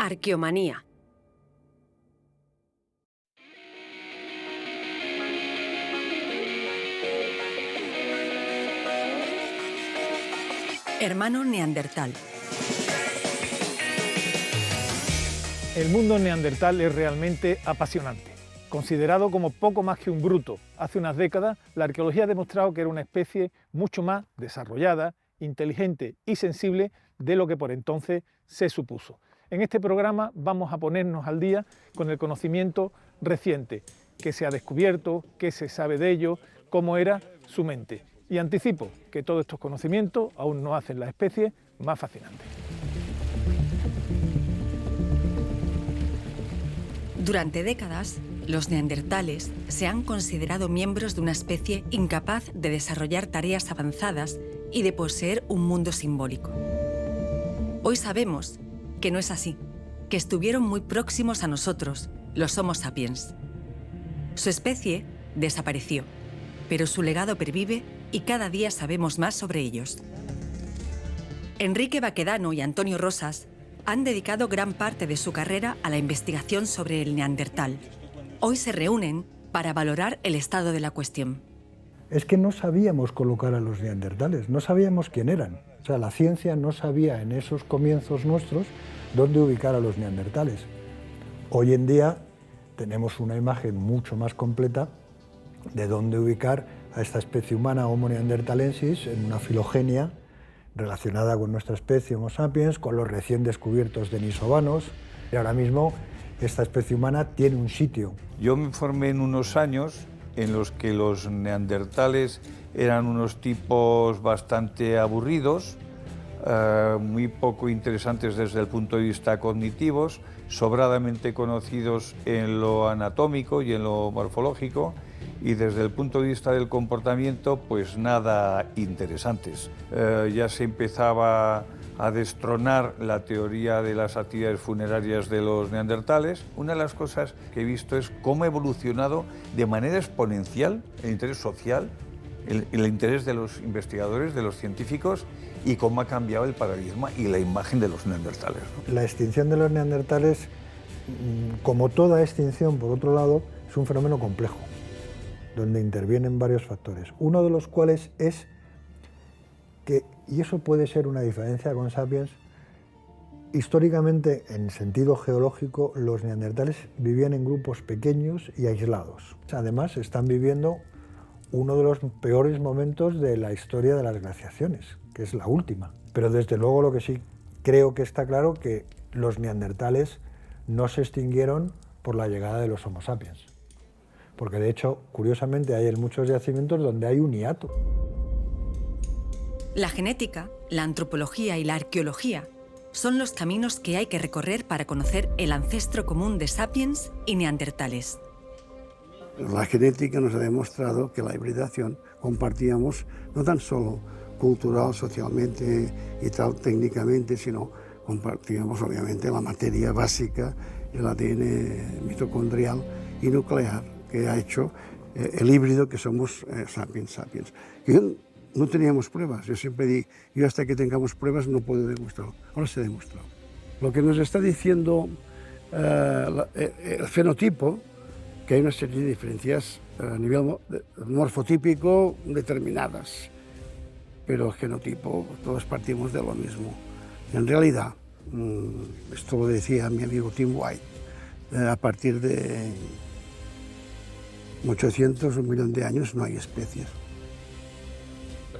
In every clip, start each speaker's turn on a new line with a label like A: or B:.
A: Arqueomanía. Hermano neandertal.
B: El mundo neandertal es realmente apasionante. Considerado como poco más que un bruto hace unas décadas, la arqueología ha demostrado que era una especie mucho más desarrollada, inteligente y sensible de lo que por entonces se supuso. En este programa vamos a ponernos al día con el conocimiento reciente, qué se ha descubierto, qué se sabe de ello, cómo era su mente. Y anticipo que todos estos conocimientos aún no hacen la especie más fascinante.
A: Durante décadas, los neandertales se han considerado miembros de una especie incapaz de desarrollar tareas avanzadas y de poseer un mundo simbólico. Hoy sabemos que no es así, que estuvieron muy próximos a nosotros, los Homo sapiens. Su especie desapareció, pero su legado pervive y cada día sabemos más sobre ellos. Enrique Baquedano y Antonio Rosas han dedicado gran parte de su carrera a la investigación sobre el neandertal. Hoy se reúnen para valorar el estado de la cuestión.
C: Es que no sabíamos colocar a los neandertales, no sabíamos quién eran. O sea, la ciencia no sabía en esos comienzos nuestros dónde ubicar a los neandertales. Hoy en día tenemos una imagen mucho más completa de dónde ubicar a esta especie humana Homo neanderthalensis en una filogenia relacionada con nuestra especie Homo sapiens, con los recién descubiertos denisovanos. Y ahora mismo esta especie humana tiene un sitio.
D: Yo me formé en unos años en los que los neandertales eran unos tipos bastante aburridos, muy poco interesantes desde el punto de vista cognitivo, sobradamente conocidos en lo anatómico y en lo morfológico, y desde el punto de vista del comportamiento, pues nada interesantes. Ya se empezaba a destronar la teoría de las actividades funerarias de los neandertales. Una de las cosas que he visto es cómo ha evolucionado de manera exponencial el interés social, el interés de los investigadores, de los científicos, y cómo ha cambiado el paradigma y la imagen de los neandertales, ¿no?
C: La extinción de los neandertales, como toda extinción, por otro lado, es un fenómeno complejo, donde intervienen varios factores. Uno de los cuales es que, y eso puede ser una diferencia con Sapiens, históricamente, en sentido geológico, los neandertales vivían en grupos pequeños y aislados. Además, están viviendo uno de los peores momentos de la historia de las glaciaciones, que es la última. Pero desde luego lo que sí creo que está claro que los neandertales no se extinguieron por la llegada de los Homo sapiens. Porque de hecho, curiosamente, hay en muchos yacimientos donde hay un hiato.
A: La genética, la antropología y la arqueología son los caminos que hay que recorrer para conocer el ancestro común de sapiens y neandertales.
E: La genética nos ha demostrado que la hibridación compartíamos no tan solo cultural, socialmente y tal, técnicamente, sino compartíamos obviamente la materia básica, el ADN mitocondrial y nuclear que ha hecho el híbrido que somos sapiens sapiens. Yo no teníamos pruebas, yo siempre digo, yo hasta que tengamos pruebas no puedo demostrarlo. Ahora se ha demostrado. Lo que nos está diciendo el fenotipo, que hay una serie de diferencias a nivel morfotípico determinadas, pero el genotipo todos partimos de lo mismo. En realidad, esto lo decía mi amigo Tim White, a partir de 800 o 1.000.000 de años no hay especies.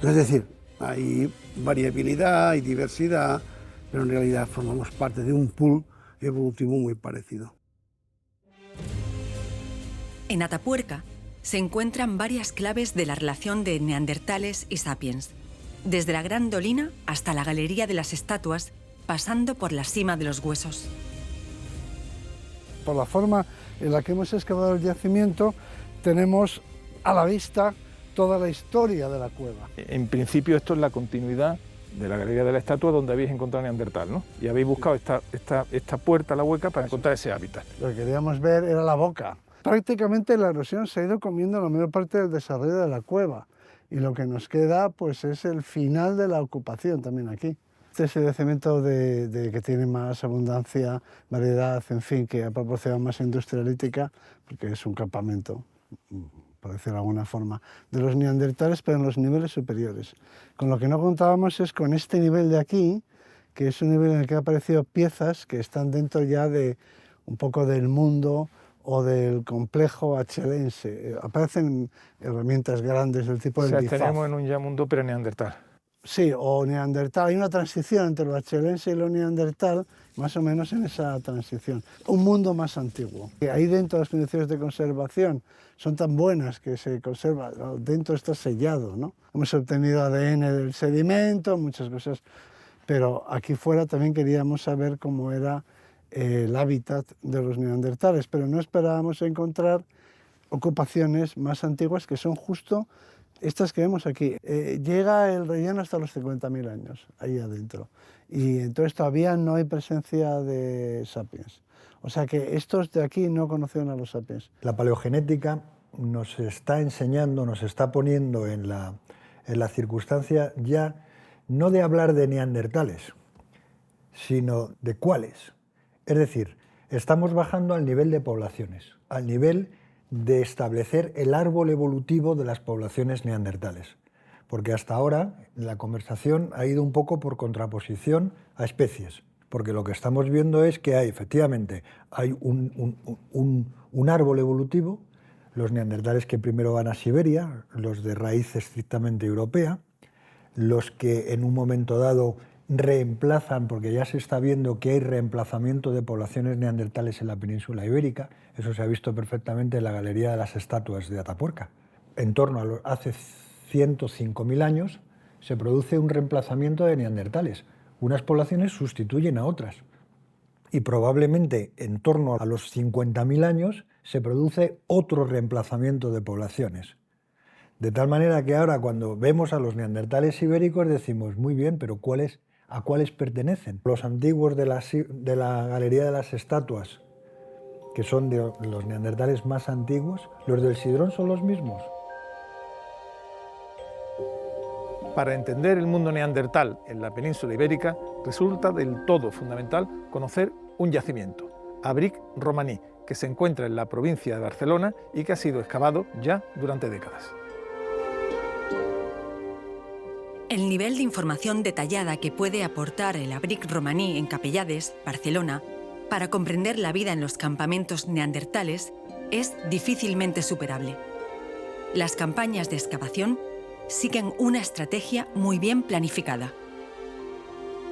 E: Es decir, hay variabilidad, hay diversidad, pero en realidad formamos parte de un pool evolutivo muy parecido.
A: En Atapuerca se encuentran varias claves de la relación de neandertales y sapiens, desde la Gran Dolina hasta la Galería de las Estatuas, pasando por la cima de los huesos.
F: Por la forma en la que hemos excavado el yacimiento, tenemos a la vista toda la historia de la cueva.
B: En principio esto es la continuidad de la Galería de la Estatua donde habéis encontrado neandertal, ¿no? Y habéis buscado esta puerta a la hueca para encontrar ese hábitat.
F: Lo que queríamos ver era la boca. Prácticamente la erosión se ha ido comiendo la mayor parte del desarrollo de la cueva y lo que nos queda pues es el final de la ocupación también aquí. Este es el yacimiento que tiene más abundancia, variedad, en fin, que ha proporcionado más industria lítica, porque es un campamento, por decirlo de alguna forma, de los neandertales, pero en los niveles superiores. Con lo que no contábamos es con este nivel de aquí, que es un nivel en el que han aparecido piezas que están dentro ya de un poco del mundo o del complejo achelense. Aparecen herramientas grandes del tipo del bifaz.
B: Tenemos en un ya mundo pre-neandertal.
F: Sí, o neandertal. Hay una transición entre lo achelense y lo neandertal, más o menos en esa transición. Un mundo más antiguo. Ahí dentro las condiciones de conservación son tan buenas que se conserva, dentro está sellado, ¿no? Hemos obtenido ADN del sedimento, muchas cosas, pero aquí fuera también queríamos saber cómo era el hábitat de los neandertales, pero no esperábamos encontrar ocupaciones más antiguas que son justo estas que vemos aquí. Llega el relleno hasta los 50.000 años, ahí adentro, y entonces todavía no hay presencia de sapiens. O sea que estos de aquí no conocieron a los sapiens.
C: La paleogenética nos está enseñando, nos está poniendo en la circunstancia ya no de hablar de neandertales, sino de cuáles. Es decir, estamos bajando al nivel de poblaciones, al nivel de establecer el árbol evolutivo de las poblaciones neandertales. Porque hasta ahora la conversación ha ido un poco por contraposición a especies. Porque lo que estamos viendo es que efectivamente hay un árbol evolutivo, los neandertales que primero van a Siberia, los de raíz estrictamente europea, los que en un momento dado reemplazan, porque ya se está viendo que hay reemplazamiento de poblaciones neandertales en la península ibérica. Eso se ha visto perfectamente en la Galería de las Estatuas de Atapuerca. En torno a hace 105.000 años se produce un reemplazamiento de neandertales. Unas poblaciones sustituyen a otras. Y probablemente en torno a los 50.000 años se produce otro reemplazamiento de poblaciones. De tal manera que ahora cuando vemos a los neandertales ibéricos decimos, muy bien, pero ¿a cuáles pertenecen? Los antiguos de la Galería de las Estatuas, que son de los neandertales más antiguos, los del Sidrón son los mismos.
B: Para entender el mundo neandertal en la península ibérica, resulta del todo fundamental conocer un yacimiento, Abric Romaní, que se encuentra en la provincia de Barcelona y que ha sido excavado ya durante décadas.
A: El nivel de información detallada que puede aportar el Abric Romaní en Capellades, Barcelona, para comprender la vida en los campamentos neandertales es difícilmente superable. Las campañas de excavación siguen una estrategia muy bien planificada.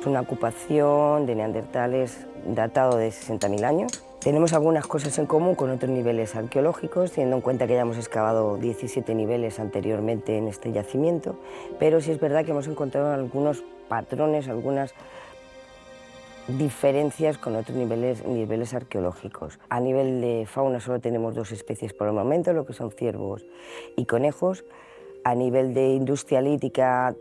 G: Es una ocupación de neandertales datado de 60.000 años. Tenemos algunas cosas en común con otros niveles arqueológicos, teniendo en cuenta que ya hemos excavado 17 niveles anteriormente en este yacimiento, pero sí es verdad que hemos encontrado algunos patrones, algunas diferencias con otros niveles arqueológicos. A nivel de fauna solo tenemos 2 especies por el momento, lo que son ciervos y conejos. A nivel de industria lítica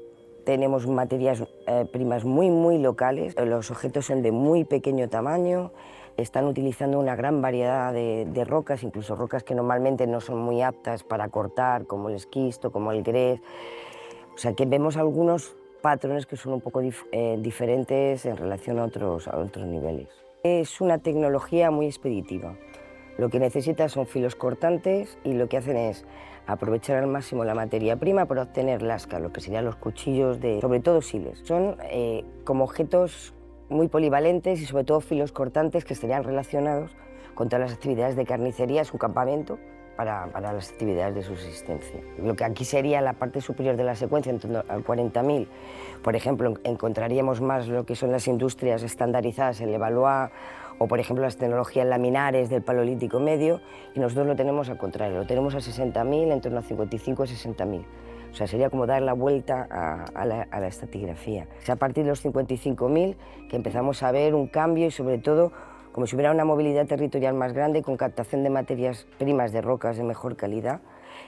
G: tenemos materias primas muy locales, los objetos son de muy pequeño tamaño, están utilizando una gran variedad de rocas, incluso rocas que normalmente no son muy aptas para cortar, como el esquisto, como el grés. O sea que vemos algunos patrones que son un poco diferentes en relación a otros niveles. Es una tecnología muy expeditiva. Lo que necesita son filos cortantes y lo que hacen es aprovechar al máximo la materia prima para obtener lasca, lo que serían los cuchillos sobre todo siles. Son como objetos muy polivalentes y sobre todo filos cortantes que estarían relacionados con todas las actividades de carnicería, su campamento, para las actividades de subsistencia. Lo que aquí sería la parte superior de la secuencia, en torno al 40.000, por ejemplo, encontraríamos más lo que son las industrias estandarizadas, el Levallois, o por ejemplo las tecnologías laminares del Paleolítico Medio, y nosotros lo tenemos al contrario, lo tenemos a 60.000, en torno a 55 o 60.000. O sea, sería como dar la vuelta a la estratigrafía. Es a partir de los 55.000 que empezamos a ver un cambio y sobre todo como si hubiera una movilidad territorial más grande con captación de materias primas de rocas de mejor calidad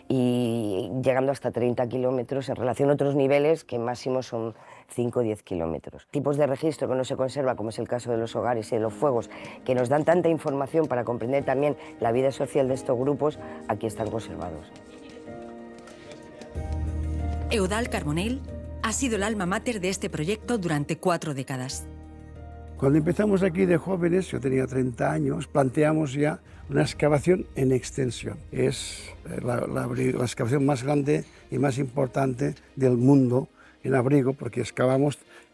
G: y llegando hasta 30 kilómetros en relación a otros niveles que máximo son 5 o 10 kilómetros. Tipos de registro que no se conserva, como es el caso de los hogares y de los fuegos, que nos dan tanta información para comprender también la vida social de estos grupos, aquí están conservados.
A: Eudald Carbonell Ha sido el alma mater de este proyecto durante 4 décadas.
E: Cuando empezamos aquí de jóvenes, yo tenía 30 años, planteamos ya una excavación en extensión. Es la excavación más grande y más importante del mundo en abrigo, porque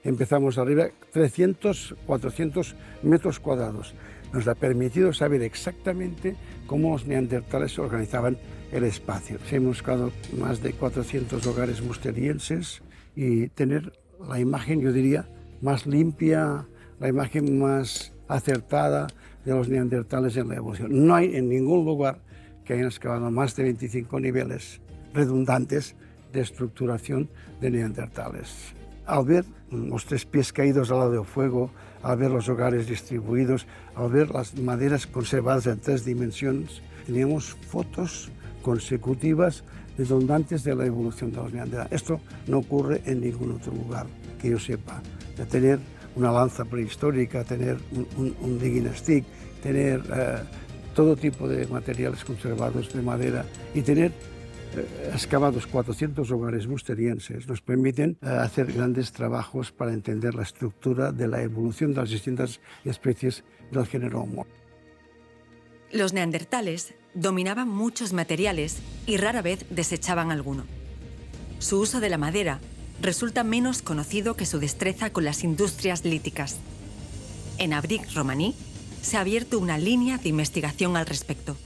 E: empezamos arriba 300, 400 metros cuadrados. Nos ha permitido saber exactamente cómo los neandertales organizaban el espacio. Hemos buscado más de 400 hogares musterienses y tener la imagen, yo diría, más limpia, la imagen más acertada de los neandertales en la evolución. No hay en ningún lugar que hayan excavado más de 25 niveles redundantes de estructuración de neandertales. Al ver los 3 pies caídos al lado del fuego, al ver los hogares distribuidos, al ver las maderas conservadas en 3 dimensiones, teníamos fotos consecutivas redundantes de la evolución de los neandertales. Esto no ocurre en ningún otro lugar que yo sepa. De tener una lanza prehistórica, tener un digging stick, tener todo tipo de materiales conservados de madera y tener excavados 400 hogares musterienses nos permiten hacer grandes trabajos para entender la estructura de la evolución de las distintas especies del género Homo.
A: Los neandertales dominaban muchos materiales y rara vez desechaban alguno. Su uso de la madera resulta menos conocido que su destreza con las industrias líticas. En Abric-Romaní se ha abierto una línea de investigación al respecto.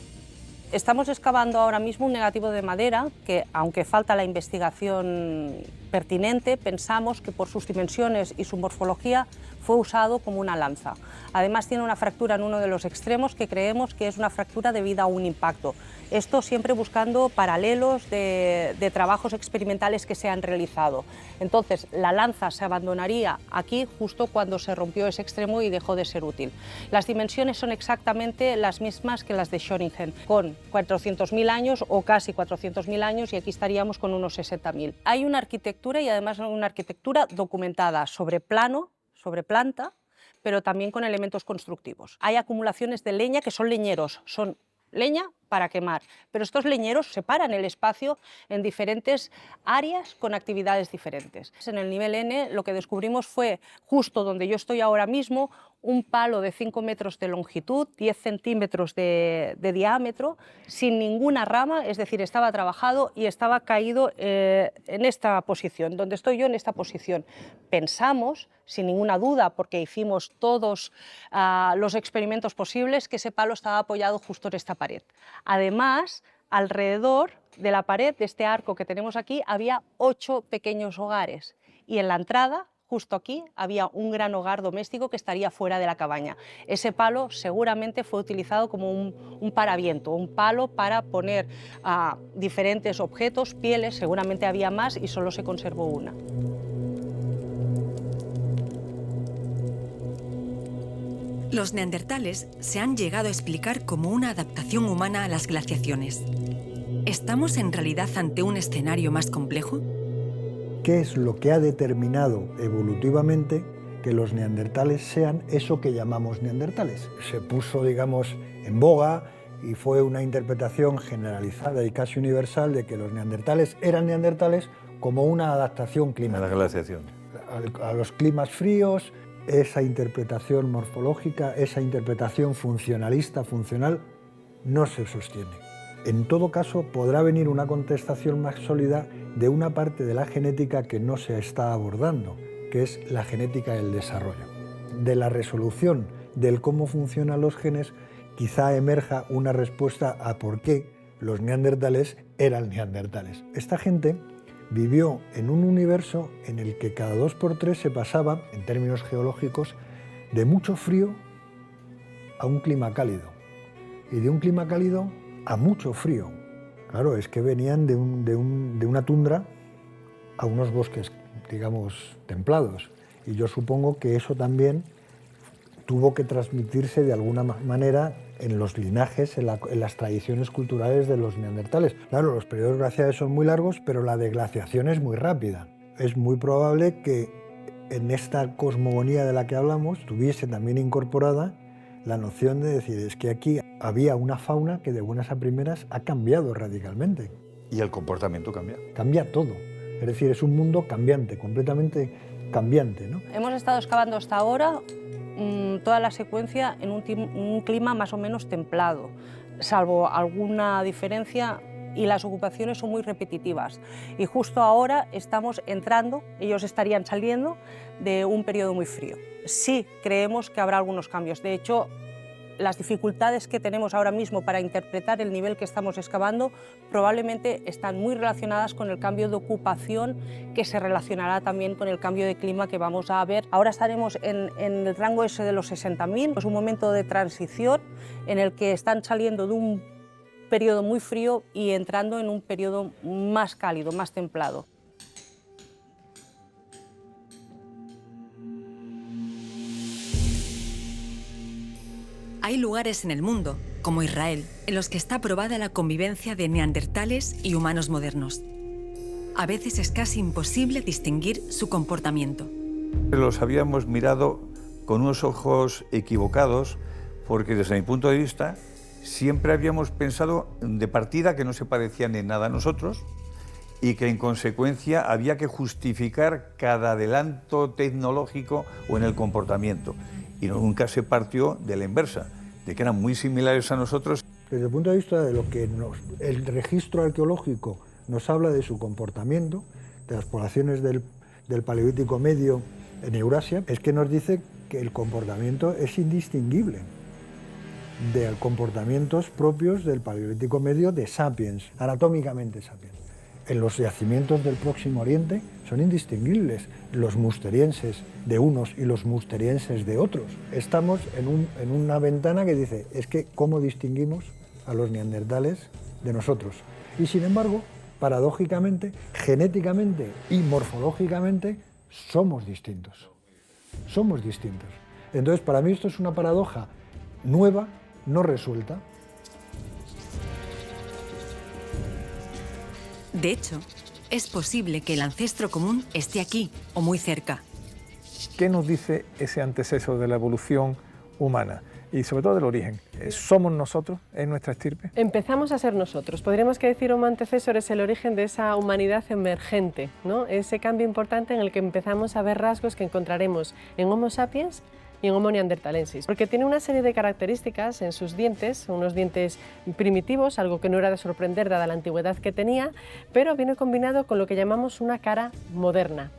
H: Estamos excavando ahora mismo un negativo de madera que, aunque falta la investigación pertinente, pensamos que por sus dimensiones y su morfología fue usado como una lanza. Además tiene una fractura en uno de los extremos que creemos que es una fractura debida a un impacto. Esto siempre buscando paralelos de trabajos experimentales que se han realizado. Entonces, la lanza se abandonaría aquí justo cuando se rompió ese extremo y dejó de ser útil. Las dimensiones son exactamente las mismas que las de Schöningen, con 400.000 años o casi 400.000 años, y aquí estaríamos con unos 60.000. Hay una arquitectura, y además una arquitectura documentada sobre plano, sobre planta, pero también con elementos constructivos. Hay acumulaciones de leña que son leñeros, son leña para quemar, pero estos leñeros separan el espacio en diferentes áreas con actividades diferentes. En el nivel N lo que descubrimos fue, justo donde yo estoy ahora mismo, un palo de 5 metros de longitud, 10 centímetros de diámetro, sin ninguna rama, es decir, estaba trabajado y estaba caído en esta posición, donde estoy yo en esta posición. Pensamos, sin ninguna duda, porque hicimos todos los experimentos posibles, que ese palo estaba apoyado justo en esta pared. Además, alrededor de la pared, de este arco que tenemos aquí, había 8 pequeños hogares, y en la entrada, justo aquí, había un gran hogar doméstico que estaría fuera de la cabaña. Ese palo seguramente fue utilizado como un paraviento, un palo para poner diferentes objetos, pieles, seguramente había más y solo se conservó una.
A: Los neandertales se han llegado a explicar como una adaptación humana a las glaciaciones. ¿Estamos en realidad ante un escenario más complejo?
C: ¿Qué es lo que ha determinado evolutivamente que los neandertales sean eso que llamamos neandertales? Se puso, digamos, en boga y fue una interpretación generalizada y casi universal de que los neandertales eran neandertales como una adaptación climática.
D: A la glaciación.
C: A los climas fríos. Esa interpretación morfológica, esa interpretación funcionalista, funcional, no se sostiene. En todo caso, podrá venir una contestación más sólida de una parte de la genética que no se está abordando, que es la genética del desarrollo. De la resolución del cómo funcionan los genes, quizá emerja una respuesta a por qué los neandertales eran neandertales. Esta gente vivió en un universo en el que cada 2×3 se pasaba, en términos geológicos, de mucho frío a un clima cálido, y de un clima cálido a mucho frío. Claro, es que venían de una tundra a unos bosques, digamos, templados, y yo supongo que eso también tuvo que transmitirse de alguna manera en los linajes, en las tradiciones culturales de los neandertales. Claro, los periodos glaciares son muy largos, pero la deglaciación es muy rápida. Es muy probable que en esta cosmogonía de la que hablamos tuviese también incorporada la noción de decir, es que aquí había una fauna que de buenas a primeras ha cambiado radicalmente.
D: Y el comportamiento cambia.
C: Cambia todo. Es decir, es un mundo cambiante, completamente cambiante, ¿no?
H: Hemos estado excavando hasta ahora toda la secuencia en un clima más o menos templado, salvo alguna diferencia, y las ocupaciones son muy repetitivas. Y justo ahora estamos entrando, ellos estarían saliendo de un periodo muy frío. Sí creemos que habrá algunos cambios. De hecho, las dificultades que tenemos ahora mismo para interpretar el nivel que estamos excavando probablemente están muy relacionadas con el cambio de ocupación, que se relacionará también con el cambio de clima que vamos a ver. Ahora estaremos en el rango ese de los 60.000, es un momento de transición en el que están saliendo de un periodo muy frío y entrando en un periodo más cálido, más templado.
A: Hay lugares en el mundo, como Israel, en los que está probada la convivencia de neandertales y humanos modernos. A veces es casi imposible distinguir su comportamiento.
D: Los habíamos mirado con unos ojos equivocados, porque desde mi punto de vista siempre habíamos pensado de partida que no se parecían en nada a nosotros y que en consecuencia había que justificar cada adelanto tecnológico o en el comportamiento. Y nunca se partió de la inversa, de que eran muy similares a nosotros.
C: Desde el punto de vista de lo que el registro arqueológico nos habla de su comportamiento, de las poblaciones del Paleolítico Medio en Eurasia, es que nos dice que el comportamiento es indistinguible de comportamientos propios del Paleolítico Medio de Sapiens, anatómicamente Sapiens. En los yacimientos del Próximo Oriente son indistinguibles los musterienses de unos y los musterienses de otros. Estamos en una ventana que dice, es que ¿cómo distinguimos a los neandertales de nosotros? Y sin embargo, paradójicamente, genéticamente y morfológicamente, somos distintos. Somos distintos. Entonces, para mí esto es una paradoja nueva, no resuelta.
A: De hecho, es posible que el ancestro común esté aquí o muy cerca.
B: ¿Qué nos dice ese antecesor de la evolución humana? Y sobre todo del origen. ¿Somos nosotros? ¿Es nuestra estirpe?
I: Empezamos a ser nosotros. Podríamos que decir Homo antecesor es el origen de esa humanidad emergente, ¿no? Ese cambio importante en el que empezamos a ver rasgos que encontraremos en Homo sapiens y en Homo neanderthalensis, porque tiene una serie de características en sus dientes, unos dientes primitivos, algo que no era de sorprender dada la antigüedad que tenía, pero viene combinado con lo que llamamos una cara moderna.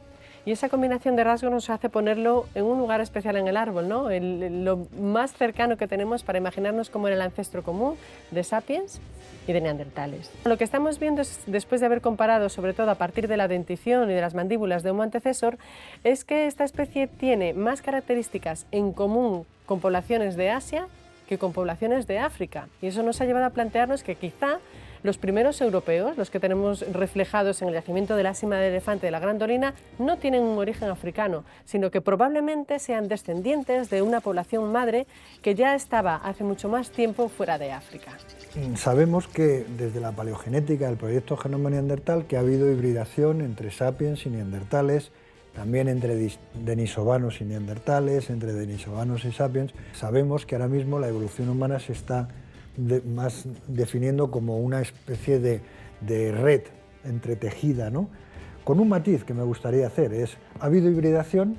I: Y esa combinación de rasgos nos hace ponerlo en un lugar especial en el árbol, ¿no? Lo más cercano que tenemos para imaginarnos cómo era el ancestro común de Sapiens y de neandertales. Lo que estamos viendo es, después de haber comparado, sobre todo a partir de la dentición y de las mandíbulas de Homo antecesor, es que esta especie tiene más características en común con poblaciones de Asia que con poblaciones de África. Y eso nos ha llevado a plantearnos que quizá los primeros europeos, los que tenemos reflejados en el yacimiento de la sima del elefante de la Gran Dolina, no tienen un origen africano, sino que probablemente sean descendientes de una población madre que ya estaba hace mucho más tiempo fuera de África.
C: Sabemos que desde la paleogenética del proyecto Genoma Neandertal que ha habido hibridación entre sapiens y neandertales, también entre denisovanos y neandertales, entre denisovanos y sapiens. Sabemos que ahora mismo la evolución humana se está más definiendo como una especie de red entretejida, ¿no? Con un matiz que me gustaría hacer es, ha habido hibridación,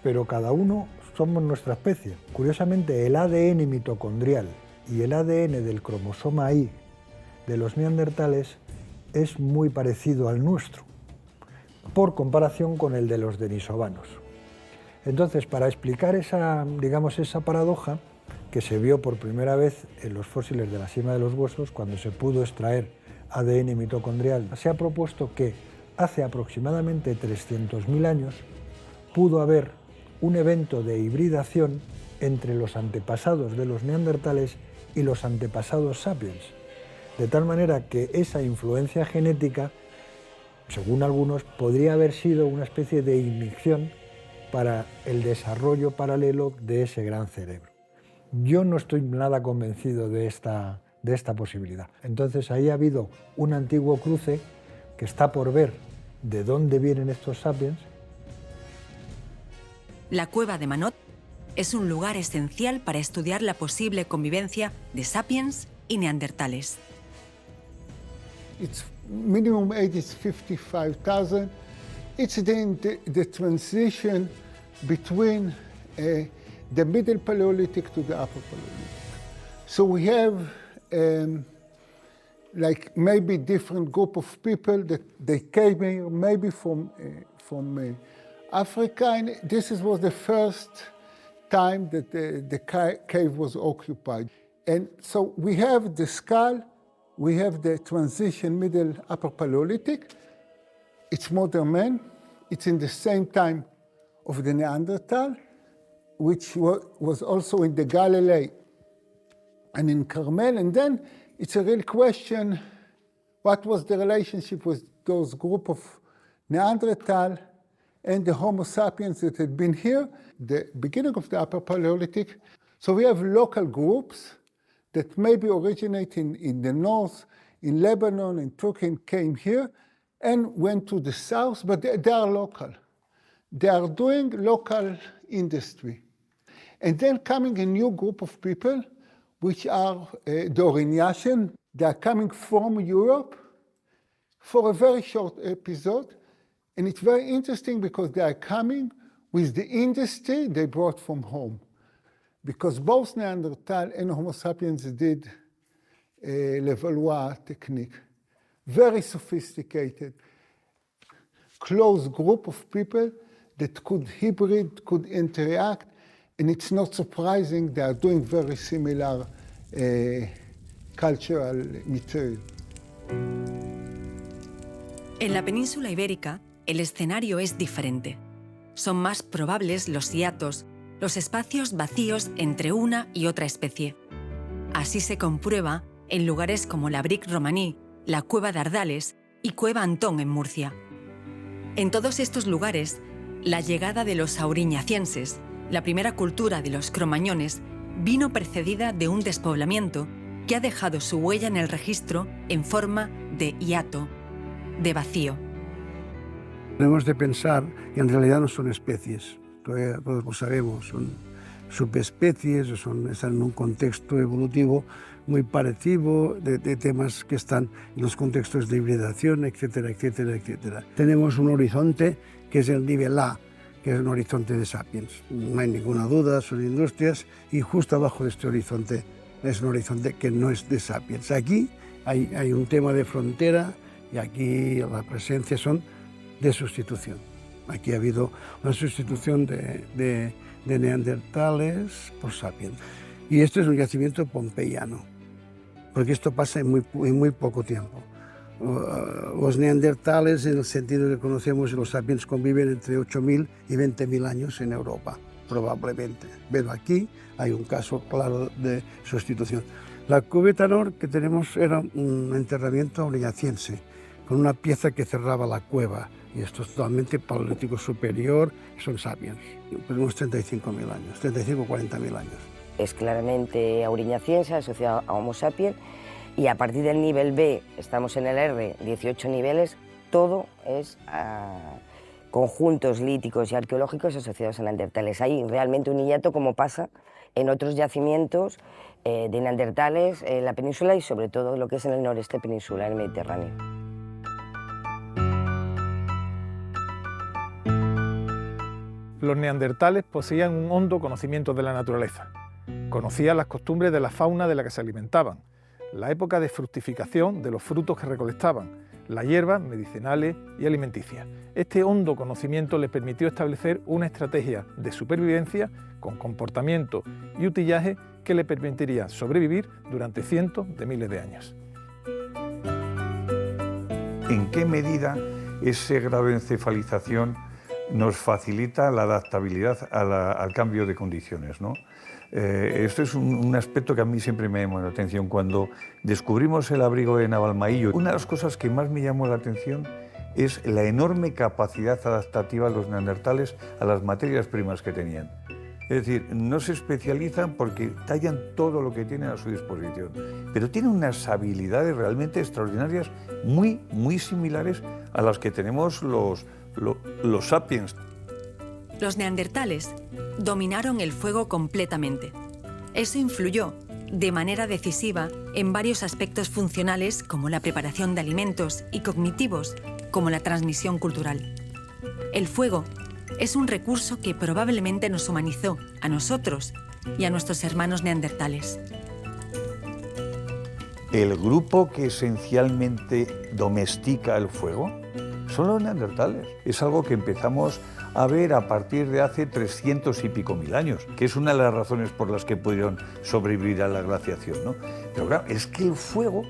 C: pero cada uno somos nuestra especie. Curiosamente, el ADN mitocondrial y el ADN del cromosoma Y de los neandertales es muy parecido al nuestro, por comparación con el de los denisovanos. Entonces, para explicar esa paradoja, que se vio por primera vez en los fósiles de la sima de los huesos, cuando se pudo extraer ADN mitocondrial, se ha propuesto que hace aproximadamente 300.000 años pudo haber un evento de hibridación entre los antepasados de los neandertales y los antepasados sapiens, de tal manera que esa influencia genética, según algunos, podría haber sido una especie de ignición para el desarrollo paralelo de ese gran cerebro. Yo no estoy nada convencido de esta posibilidad. Entonces ahí ha habido un antiguo cruce que está por ver de dónde vienen estos sapiens.
A: La cueva de Manot es un lugar esencial para estudiar la posible convivencia de sapiens y neandertales.
J: minimum age is 55,000. It's then the transition between the Middle Paleolithic to the Upper Paleolithic. So we have like maybe different group of people that they came here maybe from Africa, and this was the first time that the cave was occupied. And so we have the skull, we have the transition Middle Upper Paleolithic. It's modern man. It's in the same time of the Neanderthal, which was also in the Galilee and in Carmel. And then it's a real question, what was the relationship with those group of Neanderthal and the Homo sapiens that had been here, the beginning of the Upper Paleolithic. So we have local groups that maybe originate in the north, in Lebanon, in Turkey, and came here and went to the south, but they are local. They are doing local industry. And then coming a new group of people, which are the Aurignacian. They are coming from Europe for a very short episode. And it's very interesting because they are coming with the industry they brought from home. Because both Neanderthal and Homo sapiens did Levallois technique. Very sophisticated, close group of people that could hybrid, could interact, and it's not surprising they are doing very similar cultural material.
A: En la península ibérica, el escenario es diferente. Son más probables los hiatos, los espacios vacíos entre una y otra especie. Así se comprueba en lugares como la Brique Romaní, la Cueva de Ardales y Cueva Antón en Murcia. En todos estos lugares, la llegada de los aurignacienses, la primera cultura de los cromañones, vino precedida de un despoblamiento que ha dejado su huella en el registro en forma de hiato, de vacío.
E: Tenemos de pensar que en realidad no son especies, todos lo sabemos, son subespecies, están en un contexto evolutivo muy parecido de temas que están en los contextos de hibridación, etcétera, etcétera, etcétera. Tenemos un horizonte que es el nivel A, que es un horizonte de sapiens. No hay ninguna duda, son industrias, y justo abajo de este horizonte es un horizonte que no es de sapiens. Aquí hay un tema de frontera y aquí la presencia son de sustitución. Aquí ha habido una sustitución de neandertales por sapiens. Y esto es un yacimiento pompeyano, porque esto pasa en muy poco tiempo. Los neandertales, en el sentido que conocemos, y los sapiens conviven entre 8.000 y 20.000 años en Europa, probablemente. Pero aquí hay un caso claro de sustitución. La cubeta nor que tenemos era un enterramiento aurignaciense, con una pieza que cerraba la cueva. Y esto es totalmente paleolítico superior, son sapiens. Pues unos 35.000 años, 35 o 40.000 años.
G: Es claramente aurignaciense, asociado a Homo sapiens, y a partir del nivel B, estamos en el R, 18 niveles, todo es conjuntos líticos y arqueológicos asociados a neandertales. Hay realmente un hiato, como pasa en otros yacimientos de neandertales en la península y sobre todo lo que es en el noreste peninsular, en el Mediterráneo.
B: Los neandertales poseían un hondo conocimiento de la naturaleza. Conocían las costumbres de la fauna de la que se alimentaban, la época de fructificación de los frutos que recolectaban, las hierbas medicinales y alimenticias. Este hondo conocimiento les permitió establecer una estrategia de supervivencia con comportamiento y utillaje que le permitiría sobrevivir durante cientos de miles de años.
D: ¿En qué medida ese grado de encefalización nos facilita la adaptabilidad al cambio de condiciones, ¿no? Esto es un aspecto que a mí siempre me llamó la atención. Cuando descubrimos el abrigo de Navalmarillo, una de las cosas que más me llamó la atención es la enorme capacidad adaptativa de los neandertales a las materias primas que tenían. Es decir, no se especializan porque tallan todo lo que tienen a su disposición, pero tienen unas habilidades realmente extraordinarias, muy similares a las que tenemos los sapiens.
A: Los neandertales dominaron el fuego completamente. Eso influyó de manera decisiva en varios aspectos funcionales como la preparación de alimentos y cognitivos como la transmisión cultural. El fuego es un recurso que probablemente nos humanizó a nosotros y a nuestros hermanos neandertales.
D: El grupo que esencialmente domestica el fuego son los neandertales. Es algo que empezamos a ver a partir de hace 300 y pico mil años, que es una de las razones por las que pudieron sobrevivir a la glaciación, ¿no? Pero claro, es que el fuego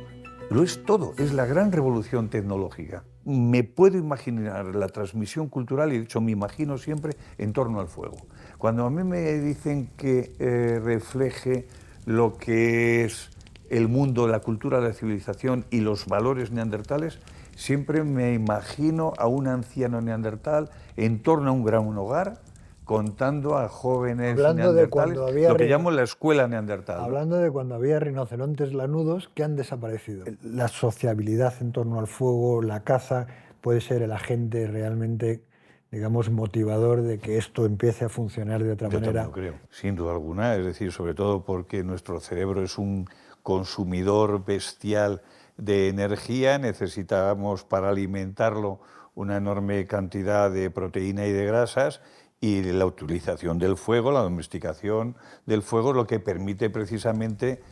D: lo es todo, es la gran revolución tecnológica. Me puedo imaginar la transmisión cultural, y de hecho me imagino siempre en torno al fuego. Cuando a mí me dicen que refleje lo que es el mundo, la cultura, la civilización y los valores neandertales, siempre me imagino a un anciano neandertal en torno a un gran hogar, contando a jóvenes neandertales, lo que llamo la escuela neandertal.
C: Hablando de cuando había rinocerontes lanudos que han desaparecido. La sociabilidad en torno al fuego, la caza, puede ser el agente realmente, digamos, motivador de que esto empiece a funcionar de otra manera.
D: Yo creo, sin duda alguna, es decir, sobre todo porque nuestro cerebro es un consumidor bestial de energía, necesitamos para alimentarlo una enorme cantidad de proteína y de grasas, y la utilización del fuego, la domesticación del fuego, es lo que permite precisamente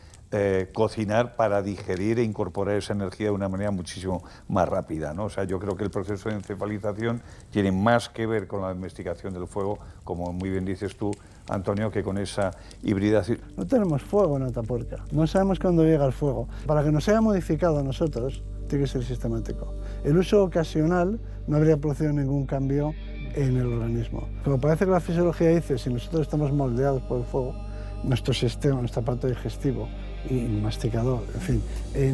D: cocinar para digerir e incorporar esa energía de una manera muchísimo más rápida, ¿no? O sea, yo creo que el proceso de encefalización tiene más que ver con la domesticación del fuego, como muy bien dices tú, Antonio, que con esa hibridación.
F: No tenemos fuego en Atapuerca, no sabemos cuándo llega el fuego. Para que nos haya modificado a nosotros, tiene que ser sistemático. El uso ocasional no habría producido ningún cambio en el organismo. Como parece que la fisiología dice, si nosotros estamos moldeados por el fuego, nuestro sistema, nuestro aparato digestivo y masticador, en fin,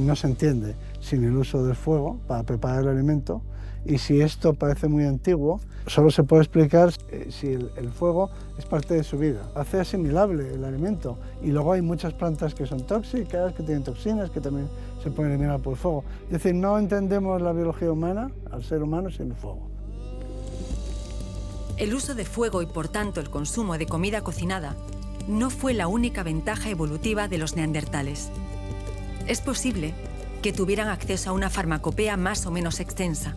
F: no se entiende sin el uso del fuego para preparar el alimento. Y si esto parece muy antiguo, solo se puede explicar si el fuego es parte de su vida. Hace asimilable el alimento, y luego hay muchas plantas que son tóxicas, que tienen toxinas, que también se pueden eliminar por el fuego. Es decir, no entendemos la biología humana, al ser humano, sin el fuego.
A: El uso de fuego y, por tanto, el consumo de comida cocinada no fue la única ventaja evolutiva de los neandertales. Es posible que tuvieran acceso a una farmacopea más o menos extensa.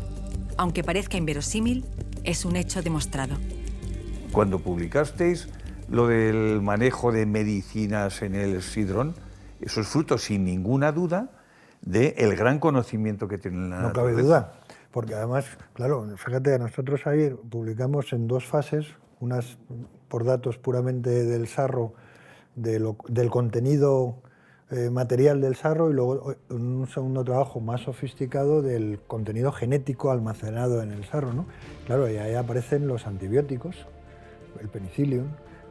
A: Aunque parezca inverosímil, es un hecho demostrado.
D: Cuando publicasteis lo del manejo de medicinas en el Sidrón, eso es fruto, sin ninguna duda, del gran conocimiento que tienen la naturaleza.
C: No cabe duda, porque además, claro, fíjate, nosotros ahí publicamos en dos fases, unas por datos puramente del sarro, del contenido material del sarro, y luego un segundo trabajo más sofisticado del contenido genético almacenado en el sarro, ¿no? Claro, y ahí aparecen los antibióticos, el penicillium,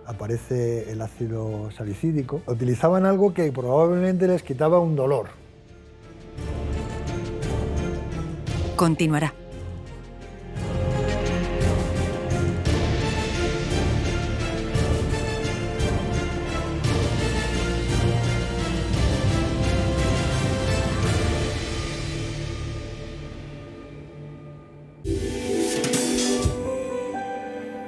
C: aparece el ácido salicídico. Utilizaban algo que probablemente les quitaba un dolor.
A: Continuará.